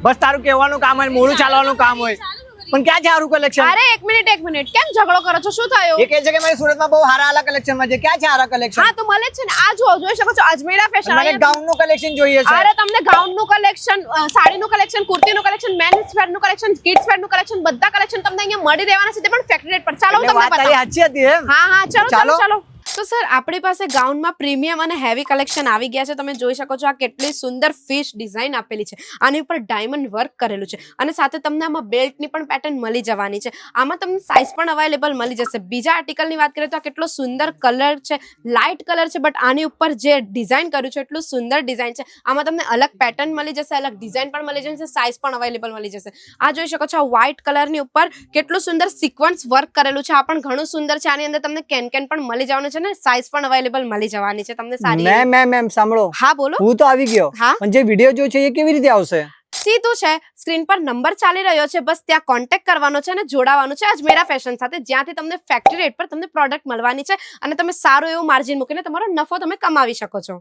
બસ તારું કહેવાનું કામ હોય, મોડું ચાલવાનું કામ હોય, પણ ક્યાં છે સારું કલેક્શન? અરે એક મિનિટ કેમ ઝઘડો કરો છો? શું થયું? એ કહે છે કે મારી સુરતમાં બહુ સારા આલા કલેક્શનમાં છે. ક્યાં છે સારા કલેક્શન? હા તો મળે છે ને, આ જો જોઈ શકો છો અજમેરા ફેશન. મને ગાઉન નું કલેક્શન જોઈએ છે. અરે તમને ગાઉન નું કલેક્શન, સાડી નું કલેક્શન, કુર્તી નું કલેક્શન, મેન્સ વેર નું કલેક્શન, કિડ્સ વેર નું કલેક્શન, બધા કલેક્શન તમને અહીંયા મળી રહેવાના છે, તે પણ ફેક્ટરી રેટ પર. ચાલો હું તમને વાત તારી બતાવું. સાચી હતી એમ? હા ચાલો. તો સર આપણી પાસે ગાઉનમાં પ્રીમિયમ અને હેવી કલેક્શન આવી ગયા છે. તમે જોઈ શકો છો આ કેટલી સુંદર ફિશ ડિઝાઇન આપેલી છે, આની ઉપર ડાયમંડ વર્ક કરેલું છે, અને સાથે તમને આમાં બેલ્ટની પણ પેટર્ન મળી જવાની છે. આમાં તમને સાઇઝ પણ અવેલેબલ મળી જશે. બીજા આર્ટિકલની વાત કરીએ તો આ કેટલો સુંદર કલર છે, લાઇટ કલર છે, બટ આની ઉપર જે ડિઝાઇન કર્યું છે એટલું સુંદર ડિઝાઇન છે. આમાં તમને અલગ પેટર્ન મળી જશે, અલગ ડિઝાઇન પણ મળી જશે, સાઇઝ પણ અવેલેબલ મળી જશે. આ જોઈ શકો છો આ વ્હાઇટ કલરની ઉપર કેટલું સુંદર સિક્વન્સ વર્ક કરેલું છે, આ પણ ઘણું સુંદર છે. આની અંદર તમને કેન પણ મળી જવાનું છે, સાઇઝ પણ અવેલેબલ મળી જવાની છે તમને સારી. મેમ સાંભળો. હા બોલો. હું તો આવી ગયો, પણ જે વિડિયો જો છે એ કેવી રીતે આવશે? સીધું છે, સ્ક્રીન પર નંબર ચાલી રહ્યો છે, બસ ત્યાં કોન્ટેક્ટ કરવાનો છે અને જોડાવાનું છે અજમેરા ફેશન સાથે, જ્યાંથી તમને ફેક્ટરી રેટ પર તમને પ્રોડક્ટ મળવાની છે અને તમે સારું એવું માર્જિન મૂકીને તમારો નફો તમે કમાવી શકો છો.